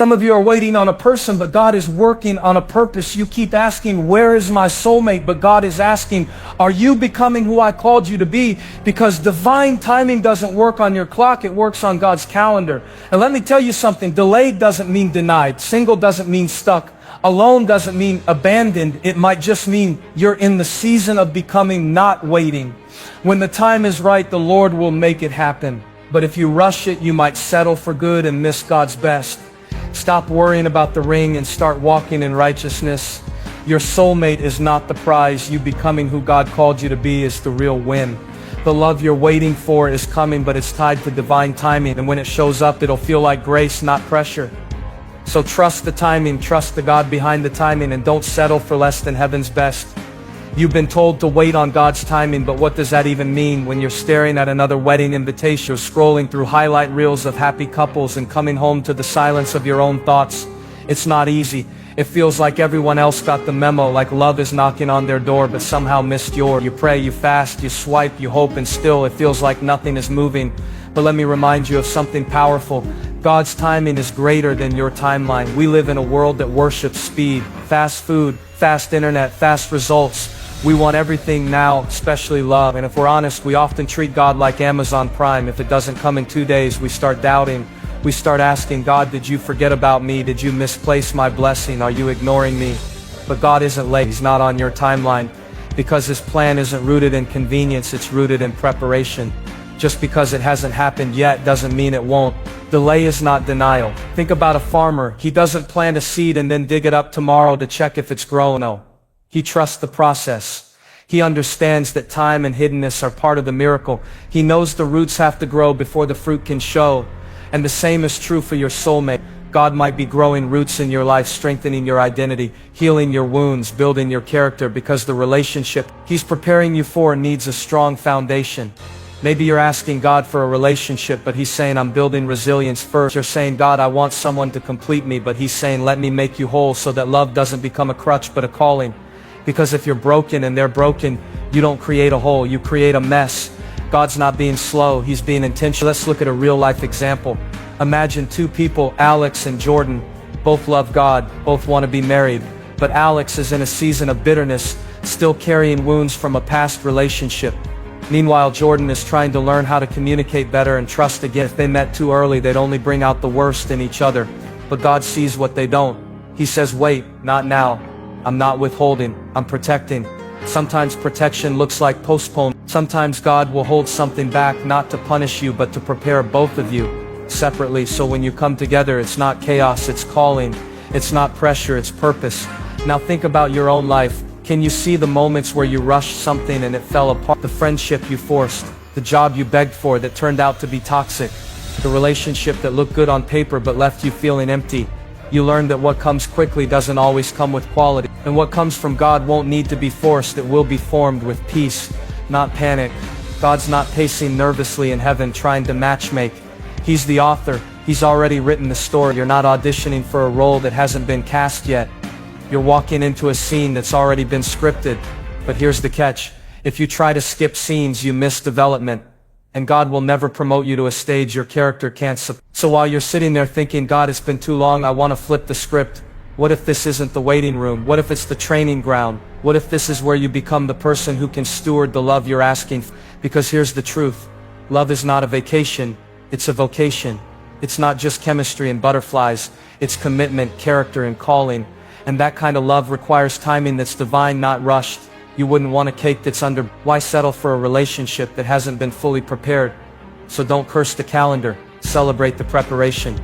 Some of you are waiting on a person, but God is working on a purpose. You keep asking, where is my soulmate? But God is asking, are you becoming who I called you to be? Because divine timing doesn't work on your clock, it works on God's calendar. And let me tell you something, delayed doesn't mean denied. Single doesn't mean stuck. Alone doesn't mean abandoned. It might just mean you're in the season of becoming, not waiting. When the time is right, the Lord will make it happen. But if you rush it, you might settle for good and miss God's best. Stop worrying about the ring and start walking in righteousness. Your soulmate is not the prize. You becoming who God called you to be is the real win. The love you're waiting for is coming, but it's tied to divine timing. And when it shows up, it'll feel like grace, not pressure. So trust the timing, trust the God behind the timing, and don't settle for less than heaven's best. You've been told to wait on God's timing, but what does that even mean when you're staring at another wedding invitation, or scrolling through highlight reels of happy couples and coming home to the silence of your own thoughts? It's not easy. It feels like everyone else got the memo, like love is knocking on their door but somehow missed yours. You pray, you fast, you swipe, you hope, and still it feels like nothing is moving. But let me remind you of something powerful. God's timing is greater than your timeline. We live in a world that worships speed, fast food, fast internet, fast results. We want everything now, especially love. And if we're honest, we often treat God like Amazon Prime. If it doesn't come in 2 days, we start doubting. We start asking, God, did you forget about me? Did you misplace my blessing? Are you ignoring me? But God isn't late. He's not on your timeline. Because His plan isn't rooted in convenience, it's rooted in preparation. Just because it hasn't happened yet doesn't mean it won't. Delay is not denial. Think about a farmer. He doesn't plant a seed and then dig it up tomorrow to check if it's grown. No. He trusts the process. He understands that time and hiddenness are part of the miracle. He knows the roots have to grow before the fruit can show. And the same is true for your soulmate. God might be growing roots in your life, strengthening your identity, healing your wounds, building your character, because the relationship He's preparing you for needs a strong foundation. Maybe you're asking God for a relationship, but He's saying, I'm building resilience first. You're saying, God, I want someone to complete me, but He's saying, let me make you whole so that love doesn't become a crutch but a calling. Because if you're broken and they're broken, you don't create a hole, you create a mess. God's not being slow, He's being intentional. Let's look at a real life example. Imagine two people, Alex and Jordan, both love God, both want to be married. But Alex is in a season of bitterness, still carrying wounds from a past relationship. Meanwhile, Jordan is trying to learn how to communicate better and trust again. If they met too early, they'd only bring out the worst in each other. But God sees what they don't. He says, wait, not now. I'm not withholding, I'm protecting. Sometimes protection looks like postponement. Sometimes God will hold something back, not to punish you, but to prepare both of you separately. So when you come together, it's not chaos, it's calling. It's not pressure, it's purpose. Now think about your own life. Can you see the moments where you rushed something and it fell apart? The friendship you forced, the job you begged for that turned out to be toxic, the relationship that looked good on paper but left you feeling empty. You learn that what comes quickly doesn't always come with quality. And what comes from God won't need to be forced, it will be formed with peace, not panic. God's not pacing nervously in heaven trying to matchmake. He's the author. He's already written the story. You're not auditioning for a role that hasn't been cast yet. You're walking into a scene that's already been scripted. But here's the catch. If you try to skip scenes, you miss development. And God will never promote you to a stage your character can't support. So while you're sitting there thinking, God, it's been too long, I want to flip the script. What if this isn't the waiting room? What if it's the training ground? What if this is where you become the person who can steward the love you're asking for? Because here's the truth. Love is not a vacation, it's a vocation. It's not just chemistry and butterflies. It's commitment, character, and calling. And that kind of love requires timing that's divine, not rushed. You wouldn't want a cake that's under. Why settle for a relationship that hasn't been fully prepared? So don't curse the calendar. Celebrate the preparation.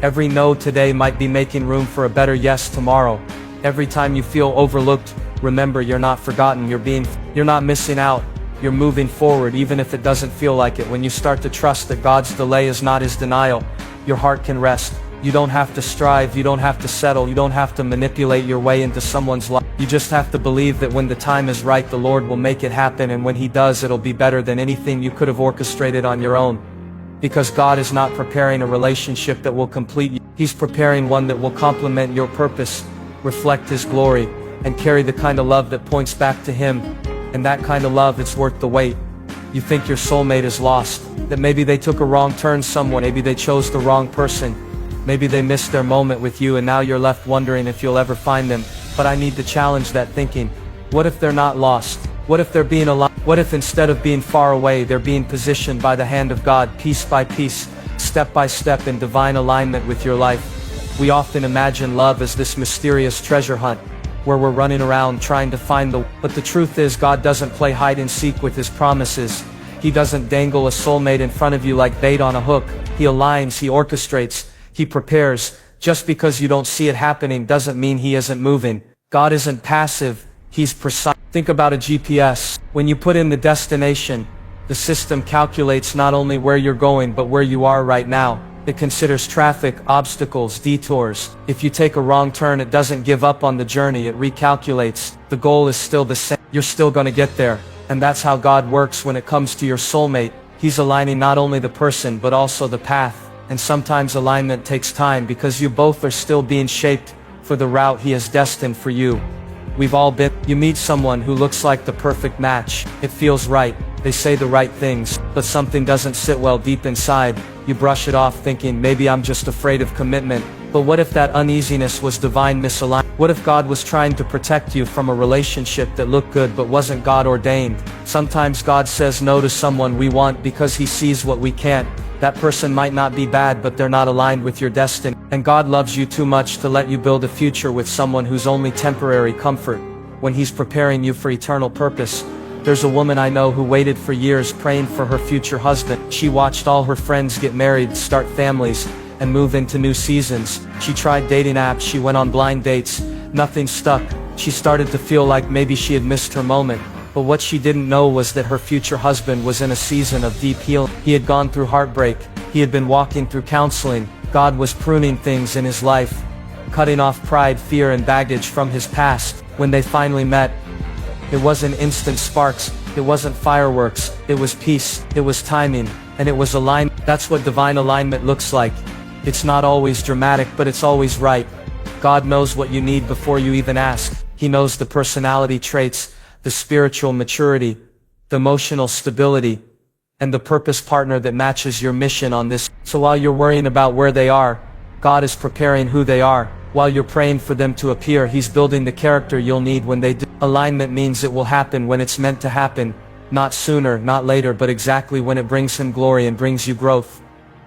Every no today might be making room for a better yes tomorrow. Every time you feel overlooked, remember you're not forgotten. You're not missing out. You're moving forward even if it doesn't feel like it. When you start to trust that God's delay is not His denial, your heart can rest. You don't have to strive, you don't have to settle, you don't have to manipulate your way into someone's life. You just have to believe that when the time is right, the Lord will make it happen, and when He does, it'll be better than anything you could have orchestrated on your own. Because God is not preparing a relationship that will complete you. He's preparing one that will complement your purpose, reflect His glory, and carry the kind of love that points back to Him. And that kind of love, it's worth the wait. You think your soulmate is lost, that maybe they took a wrong turn somewhere, maybe they chose the wrong person. Maybe they missed their moment with you and now you're left wondering if you'll ever find them. But I need to challenge that thinking. What if they're not lost? What if they're being alive? What if instead of being far away, they're being positioned by the hand of God, piece by piece, step by step, in divine alignment with your life? We often imagine love as this mysterious treasure hunt, where we're running around trying to find but the truth is, God doesn't play hide and seek with his promises. He doesn't dangle a soulmate in front of you like bait on a hook. He aligns, he orchestrates, he prepares. Just because you don't see it happening doesn't mean he isn't moving. God isn't passive, he's precise. Think about a GPS. When you put in the destination, the system calculates not only where you're going but where you are right now. It considers traffic, obstacles, detours. If you take a wrong turn, it doesn't give up on the journey, it recalculates. The goal is still the same. You're still gonna get there. And that's how God works when it comes to your soulmate. He's aligning not only the person but also the path. And sometimes alignment takes time because you both are still being shaped for the route he has destined for you. We've all been. You meet someone who looks like the perfect match. It feels right. They say the right things, but something doesn't sit well deep inside. You brush it off thinking, maybe I'm just afraid of commitment. But what if that uneasiness was divine misalignment? What if God was trying to protect you from a relationship that looked good but wasn't God ordained? Sometimes God says no to someone we want because he sees what we can't. That person might not be bad, but they're not aligned with your destiny. And God loves you too much to let you build a future with someone who's only temporary comfort, when he's preparing you for eternal purpose. There's a woman I know who waited for years praying for her future husband. She watched all her friends get married, start families, and move into new seasons. She tried dating apps, she went on blind dates. Nothing stuck. She started to feel like maybe she had missed her moment. But what she didn't know was that her future husband was in a season of deep healing. He had gone through heartbreak. He had been walking through counseling. God was pruning things in his life, cutting off pride, fear, and baggage from his past. When they finally met, it wasn't instant sparks, it wasn't fireworks, it was peace, it was timing, and it was alignment. That's what divine alignment looks like. It's not always dramatic, but it's always right. God knows what you need before you even ask. He knows the personality traits, the spiritual maturity, the emotional stability, and the purpose partner that matches your mission on this. So while you're worrying about where they are, God is preparing who they are. While you're praying for them to appear, he's building the character you'll need when they do. Alignment means it will happen when it's meant to happen. Not sooner, not later, but exactly when it brings him glory and brings you growth.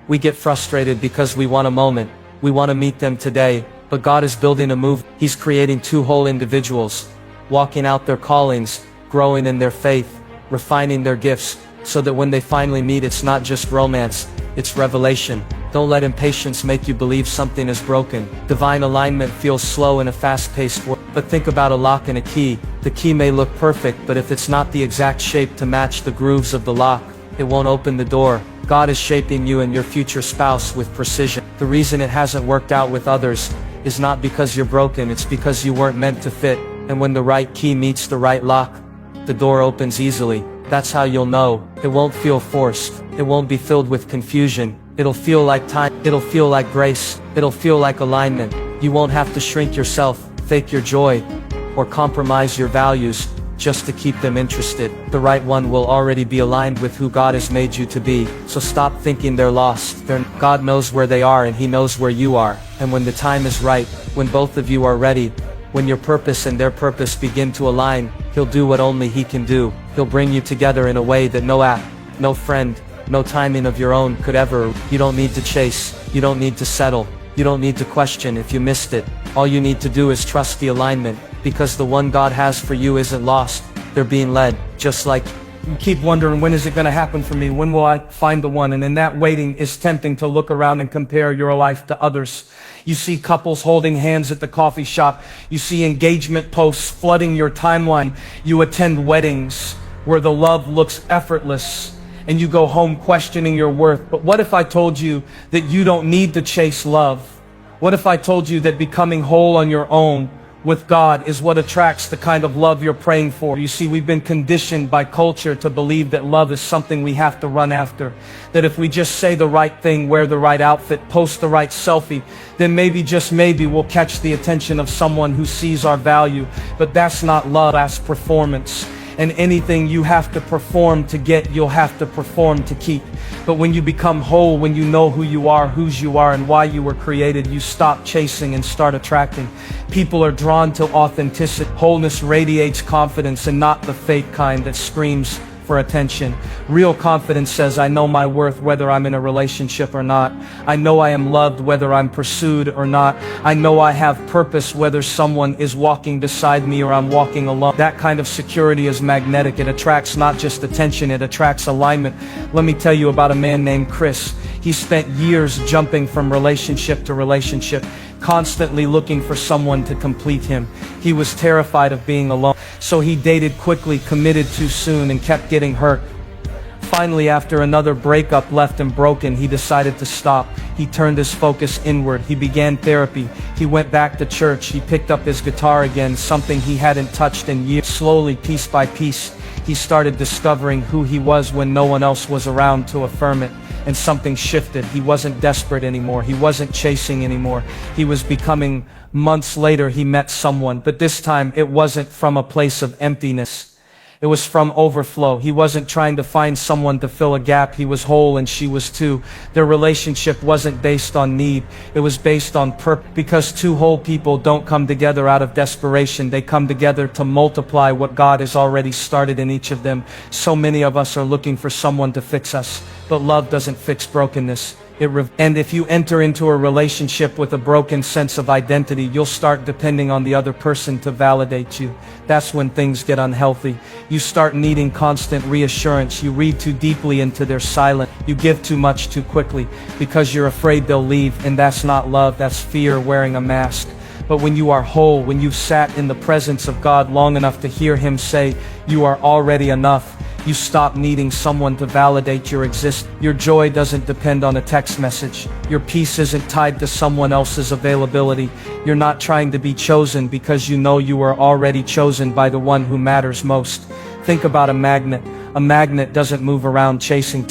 We get frustrated because we want a moment. We want to meet them today, but God is building a move. He's creating two whole individuals, walking out their callings, growing in their faith, refining their gifts, so that when they finally meet, it's not just romance, it's revelation. Don't let impatience make you believe something is broken. Divine alignment feels slow in a fast-paced world. But think about a lock and a key. The key may look perfect, but if it's not the exact shape to match the grooves of the lock, it won't open the door. God is shaping you and your future spouse with precision. The reason it hasn't worked out with others is not because you're broken, it's because you weren't meant to fit. And when the right key meets the right lock, the door opens easily. That's how you'll know. It won't feel forced. It won't be filled with confusion. It'll feel like time. It'll feel like grace. It'll feel like alignment. You won't have to shrink yourself, fake your joy, or compromise your values just to keep them interested. The right one will already be aligned with who God has made you to be. So stop thinking they're lost. God knows where they are and he knows where you are. And when the time is right, when both of you are ready, when your purpose and their purpose begin to align, he'll do what only he can do. He'll bring you together in a way that no app, no friend, no timing of your own could ever. You don't need to chase. You don't need to settle. You don't need to question if you missed it. All you need to do is trust the alignment, because the one God has for you isn't lost. They're being led, just like you keep wondering, when is it going to happen for me? When will I find the one? And in that waiting, it's tempting to look around and compare your life to others. You see couples holding hands at the coffee shop. You see engagement posts flooding your timeline. You attend weddings where the love looks effortless, and you go home questioning your worth. But what if I told you that you don't need to chase love? What if I told you that becoming whole on your own with God is what attracts the kind of love you're praying for? You see, we've been conditioned by culture to believe that love is something we have to run after. That if we just say the right thing, wear the right outfit, post the right selfie, then maybe, just maybe, we'll catch the attention of someone who sees our value. But that's not love, that's performance. And anything you have to perform to get, you'll have to perform to keep. But when you become whole, when you know who you are, whose you are, and why you were created, you stop chasing and start attracting. People are drawn to authenticity. Wholeness radiates confidence, and not the fake kind that screams for attention. Real confidence says, I know my worth whether I'm in a relationship or not. I know I am loved whether I'm pursued or not. I know I have purpose whether someone is walking beside me or I'm walking alone. That kind of security is magnetic. It attracts not just attention, it attracts alignment. Let me tell you about a man named Chris. He spent years jumping from relationship to relationship, constantly looking for someone to complete him. He was terrified of being alone, so he dated quickly, committed too soon, and kept getting hurt. Finally, after another breakup left him broken, he decided to stop. He turned his focus inward. He began therapy. He went back to church. He picked up his guitar again, something he hadn't touched in years. Slowly, piece by piece, he started discovering who he was when no one else was around to affirm it. And something shifted. He wasn't desperate anymore. He wasn't chasing anymore. He was becoming. Months later, he met someone, but this time it wasn't from a place of emptiness. It was from overflow. He wasn't trying to find someone to fill a gap. He was whole and she was too. Their relationship wasn't based on need. It was based on purpose. Because two whole people don't come together out of desperation. They come together to multiply what God has already started in each of them. So many of us are looking for someone to fix us, but love doesn't fix brokenness. And if you enter into a relationship with a broken sense of identity, you'll start depending on the other person to validate you. That's when things get unhealthy. You start needing constant reassurance. You read too deeply into their silence. You give too much too quickly because you're afraid they'll leave, and that's not love, that's fear wearing a mask. But when you are whole, when you've sat in the presence of God long enough to hear Him say, you are already enough, you stop needing someone to validate your existence. Your joy doesn't depend on a text message. Your peace isn't tied to someone else's availability. You're not trying to be chosen because you know you are already chosen by the one who matters most. Think about a magnet. A magnet doesn't move around chasing.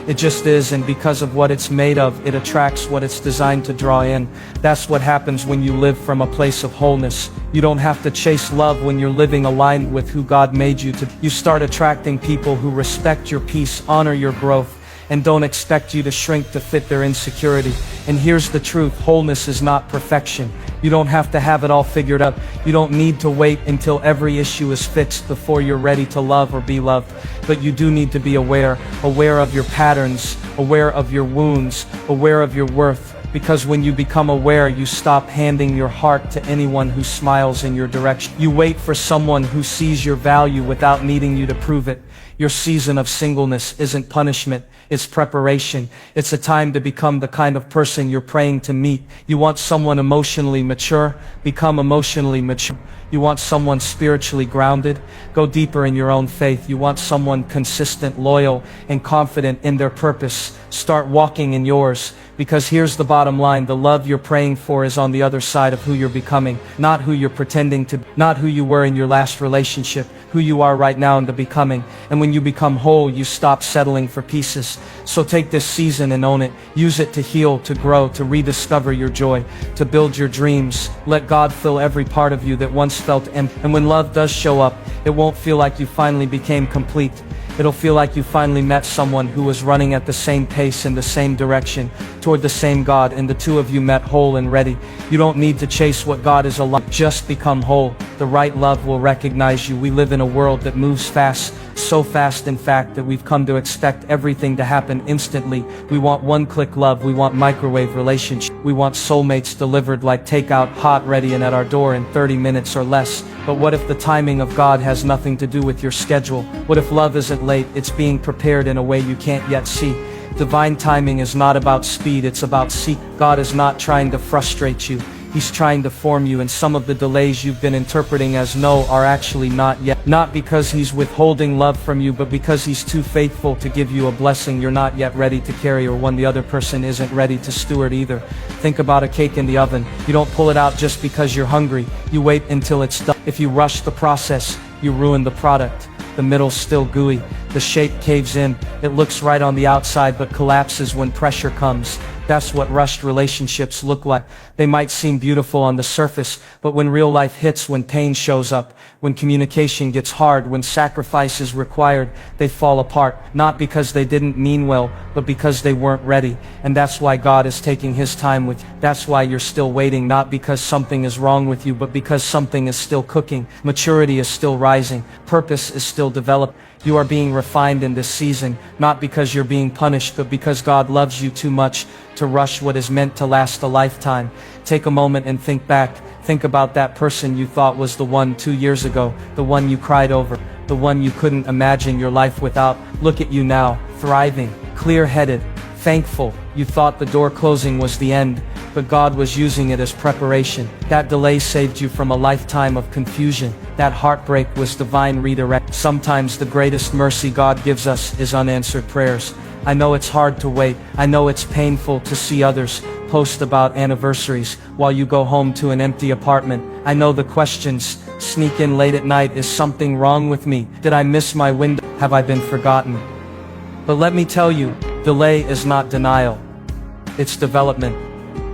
It just is, and because of what it's made of, it attracts what it's designed to draw in. That's what happens when you live from a place of wholeness. You don't have to chase love when you're living aligned with who God made you to. You start attracting people who respect your peace, honor your growth, and don't expect you to shrink to fit their insecurity. And here's the truth, wholeness is not perfection. You don't have to have it all figured out. You don't need to wait until every issue is fixed before you're ready to love or be loved. But you do need to be aware of your patterns, aware of your wounds, aware of your worth. Because when you become aware, you stop handing your heart to anyone who smiles in your direction. You wait for someone who sees your value without needing you to prove it. Your season of singleness isn't punishment, it's preparation. It's a time to become the kind of person you're praying to meet. You want someone emotionally mature? Become emotionally mature. You want someone spiritually grounded? Go deeper in your own faith. You want someone consistent, loyal, and confident in their purpose? Start walking in yours. Because here's the bottom line, the love you're praying for is on the other side of who you're becoming, not who you're pretending to be, not who you were in your last relationship, who you are right now in the becoming. And when you become whole, you stop settling for pieces. So take this season and own it. Use it to heal, to grow, to rediscover your joy, to build your dreams. Let God fill every part of you that once felt empty. And when love does show up, it won't feel like you finally became complete. It'll feel like you finally met someone who was running at the same pace in the same direction, toward the same God, and the two of you met whole and ready. You don't need to chase what God is alive. Just become whole. The right love will recognize you. We live in a world that moves fast, so fast in fact that we've come to expect everything to happen instantly. We want one-click love. We want microwave relationships. We want soulmates delivered like takeout, hot, ready, and at our door in 30 minutes or less. But what if the timing of God has nothing to do with your schedule? What if love isn't late? It's being prepared in a way you can't yet see. Divine timing is not about speed, it's about seek. God is not trying to frustrate you. He's trying to form you, and some of the delays you've been interpreting as no are actually not yet. Not because He's withholding love from you, but because He's too faithful to give you a blessing you're not yet ready to carry, or one the other person isn't ready to steward either. Think about a cake in the oven. You don't pull it out just because you're hungry. You wait until it's done. If you rush the process, you ruin the product. The middle's still gooey. The shape caves in. It looks right on the outside but collapses when pressure comes. That's what rushed relationships look like. They might seem beautiful on the surface, but when real life hits, when pain shows up, when communication gets hard, when sacrifice is required, they fall apart. Not because they didn't mean well, but because they weren't ready. And that's why God is taking His time with you. That's why you're still waiting, not because something is wrong with you, but because something is still cooking. Maturity is still rising. Purpose is still developed. You are being refined in this season, not because you're being punished, but because God loves you too much to rush what is meant to last a lifetime. Take a moment and think back. Think about that person you thought was the one 2 years ago, the one you cried over, the one you couldn't imagine your life without. Look at you now, thriving, clear-headed, thankful. You thought the door closing was the end, but God was using it as preparation. That delay saved you from a lifetime of confusion. That heartbreak was divine redirect. Sometimes the greatest mercy God gives us is unanswered prayers. I know it's hard to wait. I know it's painful to see others post about anniversaries while you go home to an empty apartment. I know the questions sneak in late at night. Is something wrong with me? Did I miss my window? Have I been forgotten? But let me tell you, delay is not denial. It's development.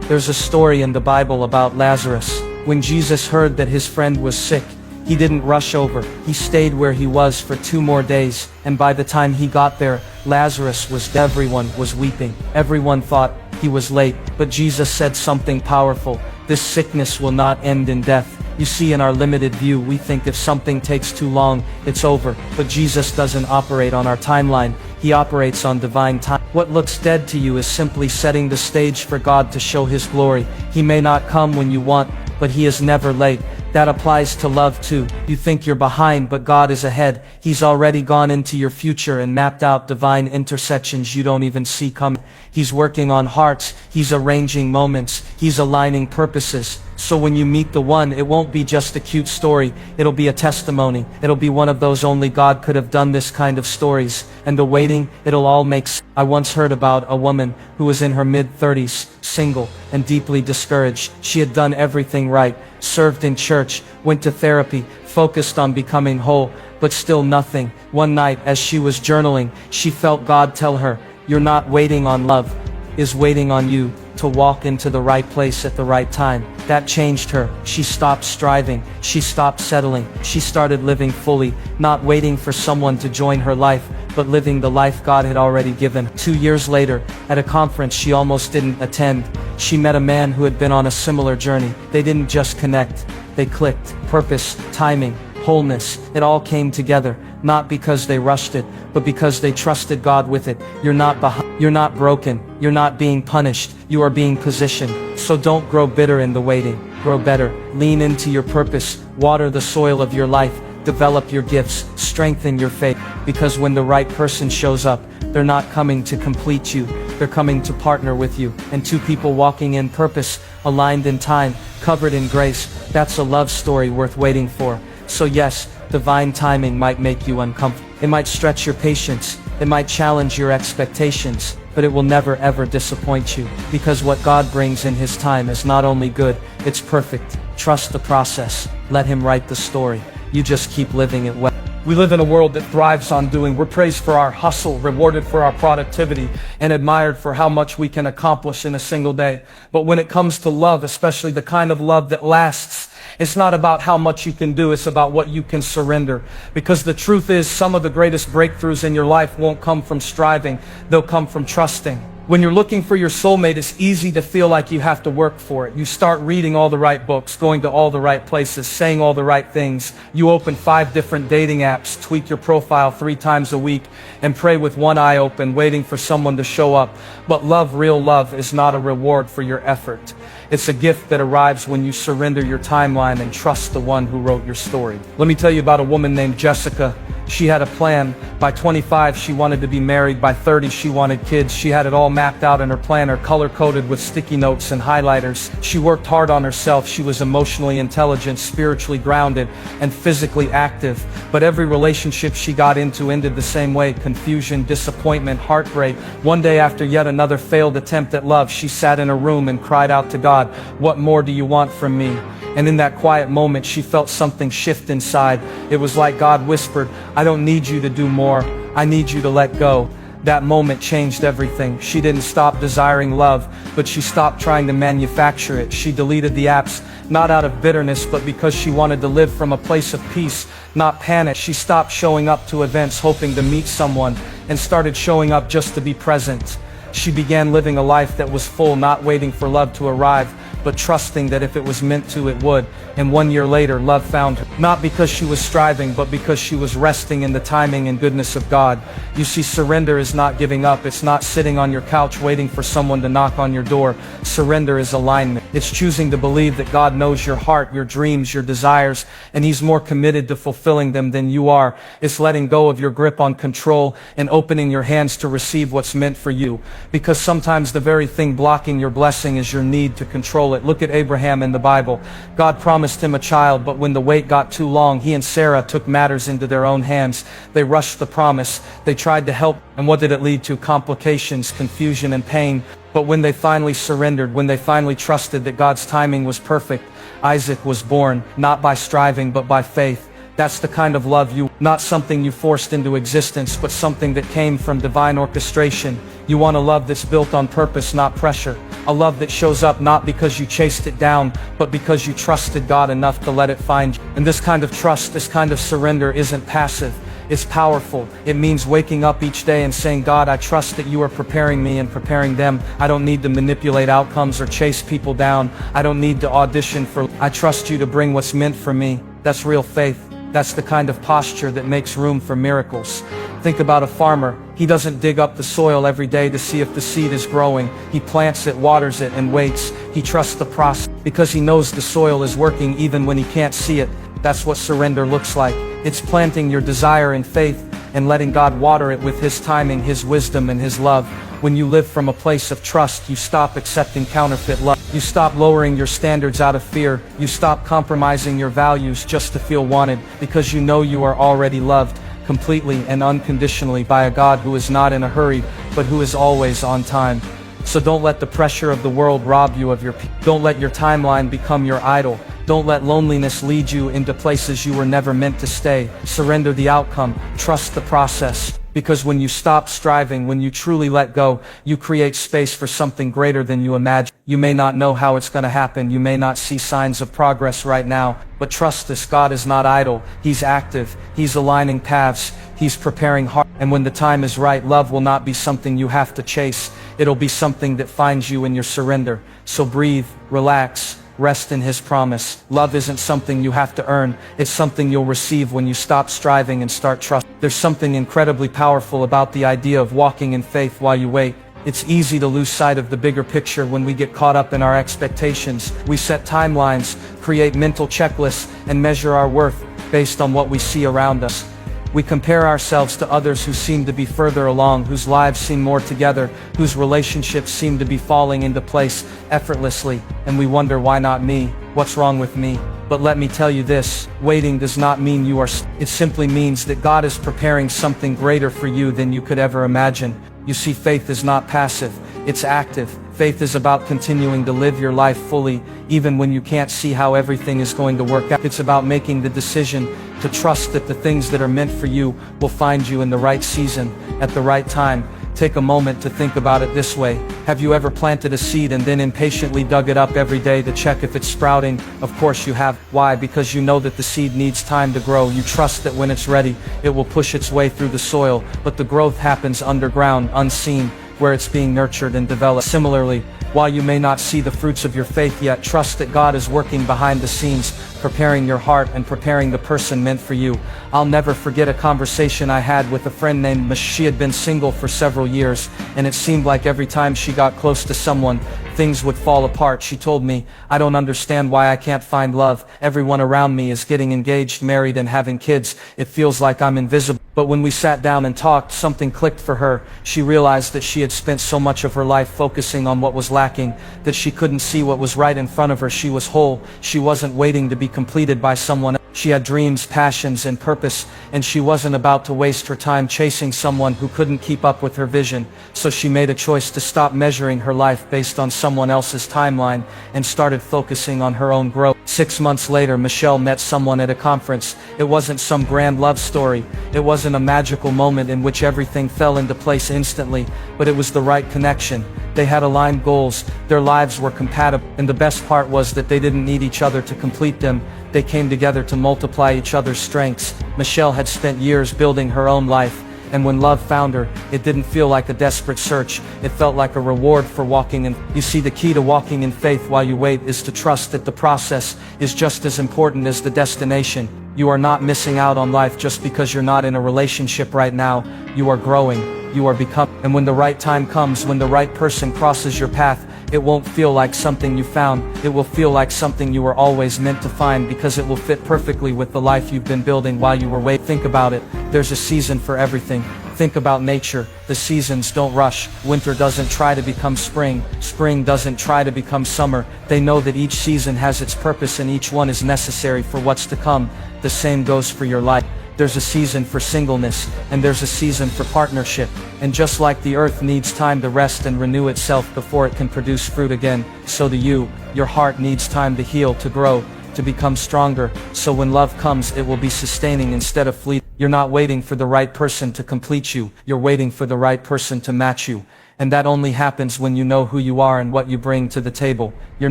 There's a story in the Bible about Lazarus. When Jesus heard that his friend was sick, he didn't rush over. He stayed where he was for 2 more days, and by the time he got there, Lazarus was dead. Everyone was weeping. Everyone thought he was late, but Jesus said something powerful. This sickness will not end in death. You see, in our limited view, we think if something takes too long, it's over. But Jesus doesn't operate on our timeline. He operates on divine time. What looks dead to you is simply setting the stage for God to show His glory. He may not come when you want, but He is never late. That applies to love too. You think you're behind, but God is ahead. He's already gone into your future and mapped out divine intersections you don't even see coming. He's working on hearts. He's arranging moments. He's aligning purposes. So when you meet the one, it won't be just a cute story. It'll be a testimony. It'll be one of those only God could have done this kind of stories. And the waiting, it'll all make sense. I once heard about a woman who was in her mid-30s, single, and deeply discouraged. She had done everything right, served in church, went to therapy, focused on becoming whole, but still nothing. One night, as she was journaling, she felt God tell her, "You're not waiting on love, is waiting on you to walk into the right place at the right time." That changed her. She stopped striving. She stopped settling. She started living fully, not waiting for someone to join her life, but living the life God had already given. 2 years later, at a conference she almost didn't attend, she met a man who had been on a similar journey. They didn't just connect, they clicked. Purpose, timing, wholeness, it all came together. Not because they rushed it, but because they trusted God with it. You're not behind. You're not broken. You're not being punished. You are being positioned. So don't grow bitter in the waiting. Grow better. Lean into your purpose. Water the soil of your life. Develop your gifts. Strengthen your faith. Because when the right person shows up, they're not coming to complete you. They're coming to partner with you. And 2 people walking in purpose, aligned in time, covered in grace. That's a love story worth waiting for. So yes, divine timing might make you uncomfortable. It might stretch your patience. It might challenge your expectations, but it will never ever disappoint you. Because what God brings in His time is not only good, it's perfect. Trust the process. Let Him write the story. You just keep living it well. We live in a world that thrives on doing. We're praised for our hustle, rewarded for our productivity, and admired for how much we can accomplish in a single day. But when it comes to love, especially the kind of love that lasts, it's not about how much you can do, it's about what you can surrender. Because the truth is, some of the greatest breakthroughs in your life won't come from striving, they'll come from trusting. When you're looking for your soulmate, it's easy to feel like you have to work for it. You start reading all the right books, going to all the right places, saying all the right things. You open 5 different dating apps, tweak your profile 3 times a week, and pray with one eye open, waiting for someone to show up. But love, real love, is not a reward for your effort. It's a gift that arrives when you surrender your timeline and trust the one who wrote your story. Let me tell you about a woman named Jessica. She had a plan. By 25, she wanted to be married. By 30, she wanted kids. She had it all mapped out in her planner, color-coded with sticky notes and highlighters. She worked hard on herself. She was emotionally intelligent, spiritually grounded, and physically active. But every relationship she got into ended the same way: confusion, disappointment, heartbreak. One day, after yet another failed attempt at love, she sat in a room and cried out to God, "What more do you want from me?" And in that quiet moment, she felt something shift inside. It was like God whispered, "I don't need you to do more. I need you to let go. That moment changed everything. She didn't stop desiring love, but she stopped trying to manufacture it. She deleted the apps, not out of bitterness, but because she wanted to live from a place of peace, not panic. She stopped showing up to events hoping to meet someone, and started showing up just to be present. She began living a life that was full, not waiting for love to arrive, but trusting that if it was meant to, it would. And 1 year later, love found her. Not because she was striving, but because she was resting in the timing and goodness of God. You see, surrender is not giving up. It's not sitting on your couch waiting for someone to knock on your door. Surrender is alignment. It's choosing to believe that God knows your heart, your dreams, your desires, and He's more committed to fulfilling them than you are. It's letting go of your grip on control and opening your hands to receive what's meant for you. Because sometimes the very thing blocking your blessing is your need to control it. Look at Abraham in the Bible. God promised him a child, but when the wait got too long, he and Sarah took matters into their own hands. They rushed the promise. They tried to help, and what did it lead to? Complications, confusion, and pain. But when they finally surrendered, when they finally trusted that God's timing was perfect, Isaac was born, not by striving, but by faith. That's the kind of love not something you forced into existence, but something that came from divine orchestration. You want a love that's built on purpose, not pressure. A love that shows up not because you chased it down, but because you trusted God enough to let it find you. And this kind of trust, this kind of surrender isn't passive. It's powerful. It means waking up each day and saying, God, I trust that you are preparing me and preparing them. I don't need to manipulate outcomes or chase people down. I don't need to audition for. I trust you to bring what's meant for me. That's real faith. That's the kind of posture that makes room for miracles. Think about a farmer. He doesn't dig up the soil every day to see if the seed is growing. He plants it, waters it, and waits. He trusts the process because he knows the soil is working even when he can't see it. That's what surrender looks like. It's planting your desire in faith and letting God water it with His timing, His wisdom, and His love. When you live from a place of trust, you stop accepting counterfeit love. You stop lowering your standards out of fear. You stop compromising your values just to feel wanted, because you know you are already loved completely and unconditionally by a God who is not in a hurry, but who is always on time. So don't let the pressure of the world rob you of your peace. Don't let your timeline become your idol. Don't let loneliness lead you into places you were never meant to stay. Surrender the outcome. Trust the process. Because when you stop striving, when you truly let go, you create space for something greater than you imagine. You may not know how it's going to happen. You may not see signs of progress right now. But trust this, God is not idle. He's active. He's aligning paths. He's preparing hearts. And when the time is right, love will not be something you have to chase. It'll be something that finds you in your surrender. So breathe, relax, rest in His promise. Love isn't something you have to earn. It's something you'll receive when you stop striving and start trusting. There's something incredibly powerful about the idea of walking in faith while you wait. It's easy to lose sight of the bigger picture when we get caught up in our expectations. We set timelines, create mental checklists, and measure our worth based on what we see around us. We compare ourselves to others who seem to be further along, whose lives seem more together, whose relationships seem to be falling into place effortlessly, and we wonder, why not me? What's wrong with me? But let me tell you this, waiting does not mean you are it simply means that God is preparing something greater for you than you could ever imagine. You see, faith is not passive, it's active. Faith is about continuing to live your life fully, even when you can't see how everything is going to work out. It's about making the decision to trust that the things that are meant for you will find you in the right season, at the right time. Take a moment to think about it this way. Have you ever planted a seed and then impatiently dug it up every day to check if it's sprouting? Of course you have. Why? Because you know that the seed needs time to grow. You trust that when it's ready, it will push its way through the soil. But the growth happens underground, unseen, where it's being nurtured and developed. Similarly, while you may not see the fruits of your faith yet, trust that God is working behind the scenes, preparing your heart and preparing the person meant for you. I'll never forget a conversation I had with a friend named Mish. She had been single for several years, and it seemed like every time she got close to someone, things would fall apart. She told me, I don't understand why I can't find love. Everyone around me is getting engaged, married, and having kids. It feels like I'm invisible. But when we sat down and talked, something clicked for her. She realized that she had spent so much of her life focusing on what was lacking, that she couldn't see what was right in front of her. She was whole. She wasn't waiting to be completed by someone else. She had dreams, passions, and purpose, and she wasn't about to waste her time chasing someone who couldn't keep up with her vision. So she made a choice to stop measuring her life based on someone else's timeline and started focusing on her own growth. 6 months later, Michelle met someone at a conference. It wasn't some grand love story. It wasn't a magical moment in which everything fell into place instantly, but it was the right connection. They had aligned goals, their lives were compatible, and the best part was that they didn't need each other to complete them. They came together to multiply each other's strengths. Michelle had spent years building her own life, and when love found her, it didn't feel like a desperate search. It felt like a reward for walking in. You see, the key to walking in faith while you wait is to trust that the process is just as important as the destination. You are not missing out on life just because you're not in a relationship right now. You are growing, you are becoming. And when the right time comes, when the right person crosses your path, it won't feel like something you found. It will feel like something you were always meant to find, because it will fit perfectly with the life you've been building while you were waiting. Think about it. There's a season for everything. Think about nature. The seasons don't rush. Winter doesn't try to become spring. Spring doesn't try to become summer. They know that each season has its purpose and each one is necessary for what's to come. The same goes for your life. There's a season for singleness, and there's a season for partnership. And just like the earth needs time to rest and renew itself before it can produce fruit again, so do you. Your heart needs time to heal, to grow, to become stronger. So when love comes, it will be sustaining instead of fleeting. You're not waiting for the right person to complete you. You're waiting for the right person to match you. And that only happens when you know who you are and what you bring to the table. You're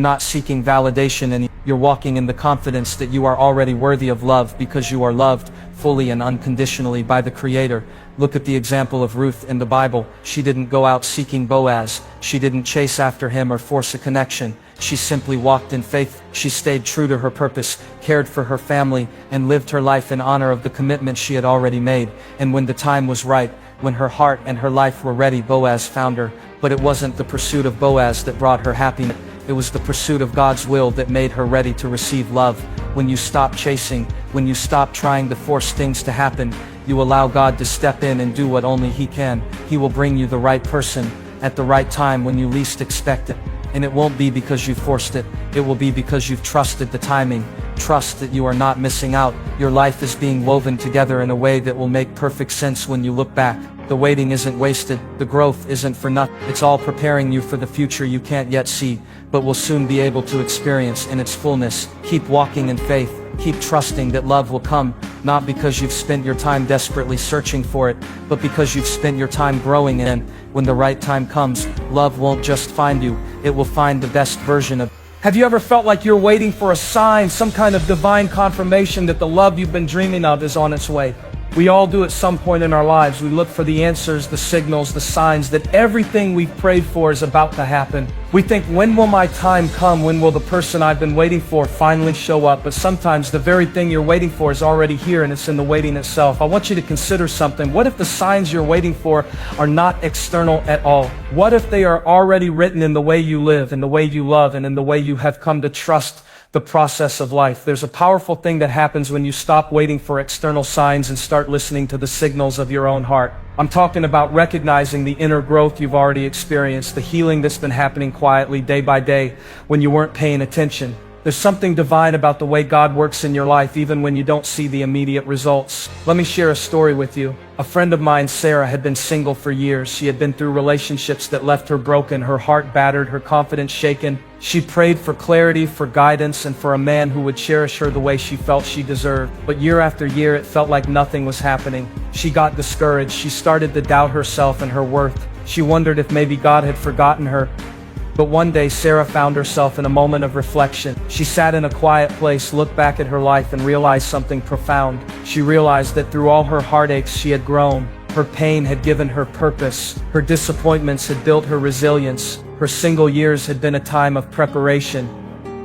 not seeking validation anymore. You're walking in the confidence that you are already worthy of love, because you are loved fully and unconditionally by the Creator. Look at the example of Ruth in the Bible. She didn't go out seeking Boaz. She didn't chase after him or force a connection. She simply walked in faith. She stayed true to her purpose, cared for her family, and lived her life in honor of the commitment she had already made. And when the time was right, when her heart and her life were ready, Boaz found her. But it wasn't the pursuit of Boaz that brought her happiness. It was the pursuit of God's will that made her ready to receive love. When you stop chasing, when you stop trying to force things to happen, you allow God to step in and do what only He can. He will bring you the right person at the right time when you least expect it. And it won't be because you forced it. It will be because you've trusted the timing. Trust that you are not missing out. Your life is being woven together in a way that will make perfect sense when you look back. The waiting isn't wasted. The growth isn't for nothing. It's all preparing you for the future you can't yet see, but will soon be able to experience in its fullness. Keep walking in faith. Keep trusting that love will come, not because you've spent your time desperately searching for it, but because you've spent your time growing in it. When the right time comes, love won't just find you, it will find the best version of you. Have you ever felt like you're waiting for a sign, some kind of divine confirmation that the love you've been dreaming of is on its way? We all do at some point in our lives. We look for the answers, the signals, the signs that everything we've prayed for is about to happen. We think, when will my time come? When will the person I've been waiting for finally show up? But sometimes the very thing you're waiting for is already here, and it's in the waiting itself. I want you to consider something. What if the signs you're waiting for are not external at all? What if they are already written in the way you live, in the way you love, and in the way you have come to trust the process of life? There's a powerful thing that happens when you stop waiting for external signs and start listening to the signals of your own heart. I'm talking about recognizing the inner growth you've already experienced, the healing that's been happening quietly day by day when you weren't paying attention. There's something divine about the way God works in your life, even when you don't see the immediate results. Let me share a story with you. A friend of mine, Sarah, had been single for years. She had been through relationships that left her broken, her heart battered, her confidence shaken. She prayed for clarity, for guidance, and for a man who would cherish her the way she felt she deserved. But year after year, it felt like nothing was happening. She got discouraged. She started to doubt herself and her worth. She wondered if maybe God had forgotten her. But one day, Sarah found herself in a moment of reflection. She sat in a quiet place, looked back at her life, and realized something profound. She realized that through all her heartaches, she had grown. Her pain had given her purpose. Her disappointments had built her resilience. Her single years had been a time of preparation,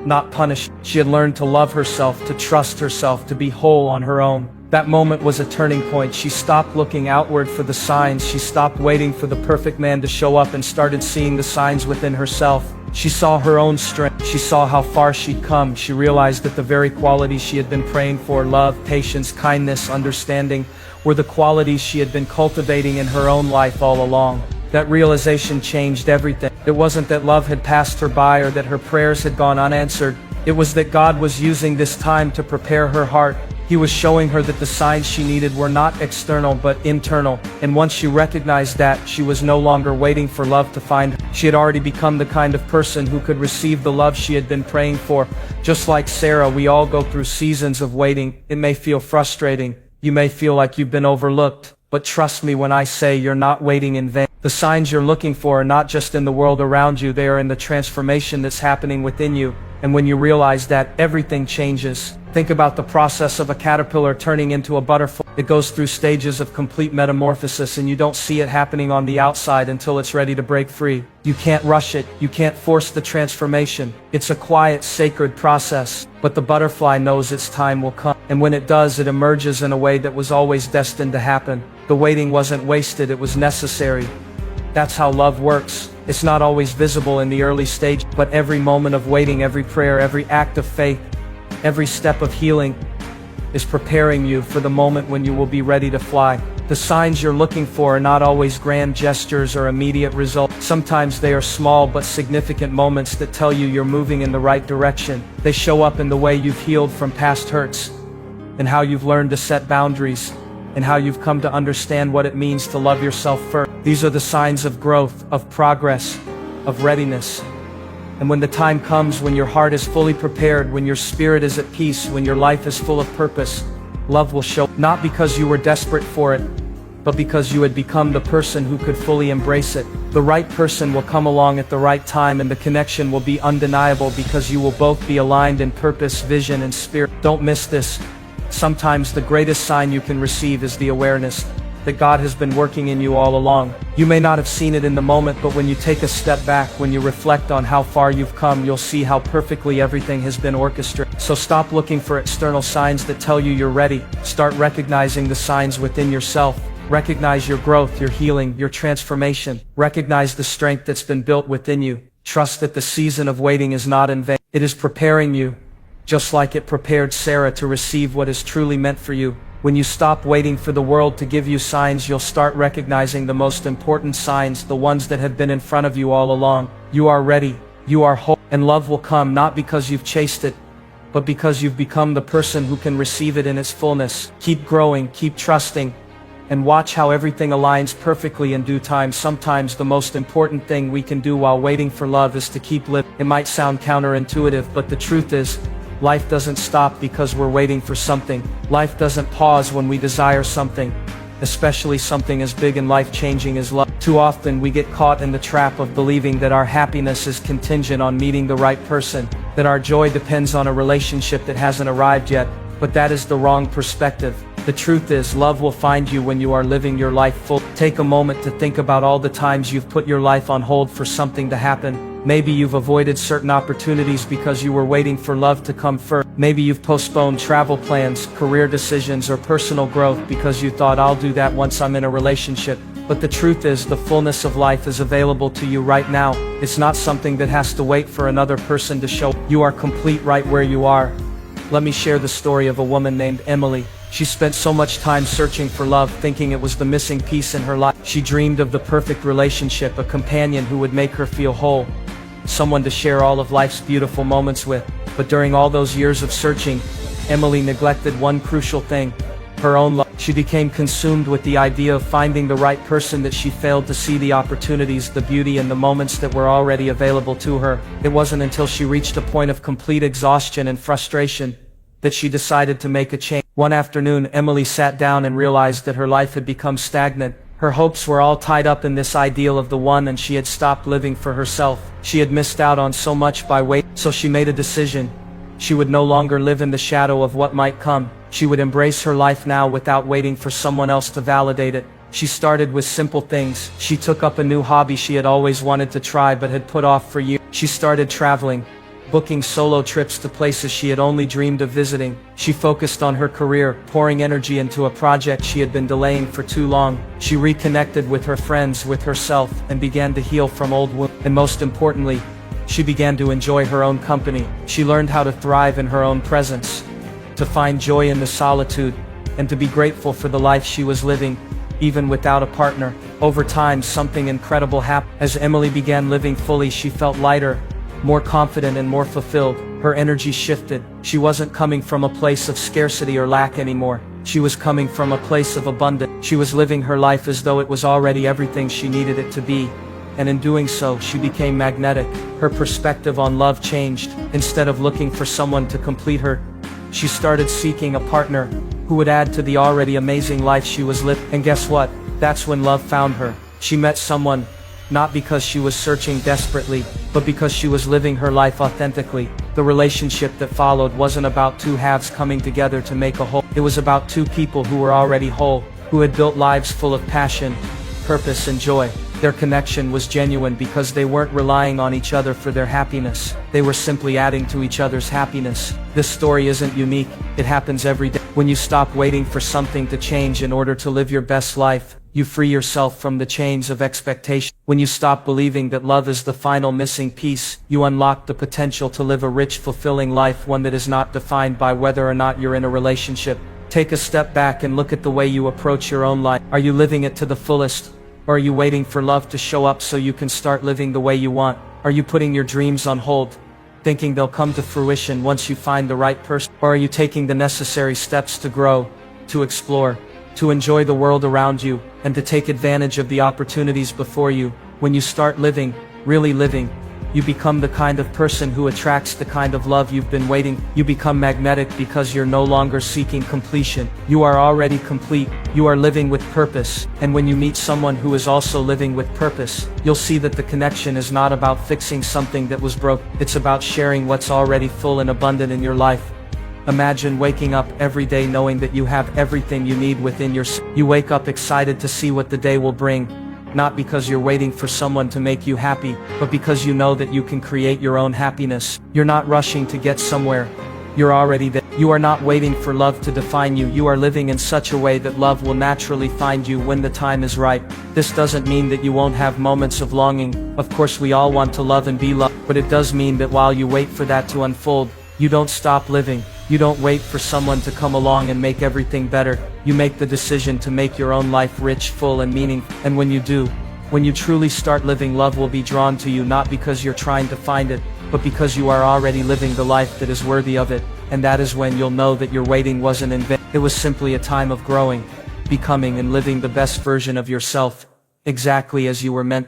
not punishment. She had learned to love herself, to trust herself, to be whole on her own. That moment was a turning point. She stopped looking outward for the signs. She stopped waiting for the perfect man to show up and started seeing the signs within herself. She saw her own strength. She saw how far she'd come. She realized that the very qualities she had been praying for, love, patience, kindness, understanding, were the qualities she had been cultivating in her own life all along. That realization changed everything. It wasn't that love had passed her by or that her prayers had gone unanswered. It was that God was using this time to prepare her heart, He was showing her that the signs she needed were not external but internal, and once she recognized that, she was no longer waiting for love to find her. She had already become the kind of person who could receive the love she had been praying for. Just like Sarah, we all go through seasons of waiting. It may feel frustrating. You may feel like you've been overlooked. But trust me when I say you're not waiting in vain. The signs you're looking for are not just in the world around you, they are in the transformation that's happening within you. And when you realize that, everything changes. Think about the process of a caterpillar turning into a butterfly. It goes through stages of complete metamorphosis, and you don't see it happening on the outside until it's ready to break free. You can't rush it. You can't force the transformation. It's a quiet, sacred process. But the butterfly knows its time will come. And when it does, it emerges in a way that was always destined to happen. The waiting wasn't wasted, it was necessary. That's how love works. It's not always visible in the early stage, but every moment of waiting, every prayer, every act of faith, every step of healing is preparing you for the moment when you will be ready to fly. The signs you're looking for are not always grand gestures or immediate results. Sometimes they are small but significant moments that tell you you're moving in the right direction. They show up in the way you've healed from past hurts, and how you've learned to set boundaries, and how you've come to understand what it means to love yourself first. These are the signs of growth, of progress, of readiness. And when the time comes, when your heart is fully prepared, when your spirit is at peace, when your life is full of purpose, love will show. Not because you were desperate for it, but because you had become the person who could fully embrace it. The right person will come along at the right time, and the connection will be undeniable because you will both be aligned in purpose, vision, and spirit. Don't miss this. Sometimes the greatest sign you can receive is the awareness that God has been working in you all along. You may not have seen it in the moment, but when you take a step back, when you reflect on how far you've come, you'll see how perfectly everything has been orchestrated. So stop looking for external signs that tell you you're ready. Start recognizing the signs within yourself. Recognize your growth, your healing, your transformation. Recognize the strength that's been built within you. Trust that the season of waiting is not in vain. It is preparing you, just like it prepared Sarah to receive what is truly meant for you. When you stop waiting for the world to give you signs, you'll start recognizing the most important signs, the ones that have been in front of you all along. You are ready, you are whole, and love will come not because you've chased it, but because you've become the person who can receive it in its fullness. Keep growing, keep trusting, and watch how everything aligns perfectly in due time. Sometimes the most important thing we can do while waiting for love is to keep living. It might sound counterintuitive, but the truth is, life doesn't stop because we're waiting for something. Life doesn't pause when we desire something, especially something as big and life-changing as love. Too often we get caught in the trap of believing that our happiness is contingent on meeting the right person, that our joy depends on a relationship that hasn't arrived yet. But that is the wrong perspective. The truth is, love will find you when you are living your life full. Take a moment to think about all the times you've put your life on hold for something to happen. Maybe you've avoided certain opportunities because you were waiting for love to come first. Maybe you've postponed travel plans, career decisions, or personal growth because you thought, I'll do that once I'm in a relationship. But the truth is, the fullness of life is available to you right now. It's not something that has to wait for another person to show. You are complete right where you are. Let me share the story of a woman named Emily. She spent so much time searching for love, thinking it was the missing piece in her life. She dreamed of the perfect relationship, a companion who would make her feel whole, someone to share all of life's beautiful moments with. But during all those years of searching, Emily neglected one crucial thing: her own love. She became consumed with the idea of finding the right person that she failed to see the opportunities, the beauty, and the moments that were already available to her. It wasn't until she reached a point of complete exhaustion and frustration that she decided to make a change. One afternoon, Emily sat down and realized that her life had become stagnant. Her hopes were all tied up in this ideal of the one, and she had stopped living for herself. She had missed out on so much by waiting. So she made a decision. She would no longer live in the shadow of what might come. She would embrace her life now without waiting for someone else to validate it. She started with simple things. She took up a new hobby she had always wanted to try but had put off for years. She started traveling, booking solo trips to places she had only dreamed of visiting. She focused on her career, pouring energy into a project she had been delaying for too long. She reconnected with her friends, with herself, and began to heal from old wounds. And most importantly, she began to enjoy her own company. She learned how to thrive in her own presence, to find joy in the solitude, and to be grateful for the life she was living, even without a partner. Over time, something incredible happened. As Emily began living fully, she felt lighter, more confident, and more fulfilled. Her energy shifted. She wasn't coming from a place of scarcity or lack anymore. She was coming from a place of abundance. She was living her life as though it was already everything she needed it to be. And in doing so, she became magnetic. Her perspective on love changed. Instead of looking for someone to complete her, she started seeking a partner who would add to the already amazing life she was living. And guess what? That's when love found her. She met someone, not because she was searching desperately, but because she was living her life authentically. The relationship that followed wasn't about two halves coming together to make a whole. It was about two people who were already whole, who had built lives full of passion, purpose, and joy. Their connection was genuine because they weren't relying on each other for their happiness. They were simply adding to each other's happiness. This story isn't unique. It happens every day. When you stop waiting for something to change in order to live your best life, you free yourself from the chains of expectation. When you stop believing that love is the final missing piece, you unlock the potential to live a rich, fulfilling life, one that is not defined by whether or not you're in a relationship. Take a step back and look at the way you approach your own life. Are you living it to the fullest? Or are you waiting for love to show up so you can start living the way you want? Are you putting your dreams on hold, thinking they'll come to fruition once you find the right person? Or are you taking the necessary steps to grow, to explore, to enjoy the world around you, and to take advantage of the opportunities before you? When you start living, really living, you become the kind of person who attracts the kind of love you've been waiting. You become magnetic because you're no longer seeking completion. You are already complete. You are living with purpose. And when you meet someone who is also living with purpose, you'll see that the connection is not about fixing something that was broke. It's about sharing what's already full and abundant in your life. Imagine waking up every day knowing that you have everything you need within yourself. You wake up excited to see what the day will bring. Not because you're waiting for someone to make you happy, but because you know that you can create your own happiness. You're not rushing to get somewhere. You're already there. You are not waiting for love to define you. You are living in such a way that love will naturally find you when the time is right. This doesn't mean that you won't have moments of longing. Of course, we all want to love and be loved, but it does mean that while you wait for that to unfold, you don't stop living. You don't wait for someone to come along and make everything better. You make the decision to make your own life rich, full, and meaningful. And when you do, when you truly start living, love will be drawn to you, not because you're trying to find it, but because you are already living the life that is worthy of it. And that is when you'll know that your waiting wasn't in vain. It was simply a time of growing, becoming, and living the best version of yourself, exactly as you were meant.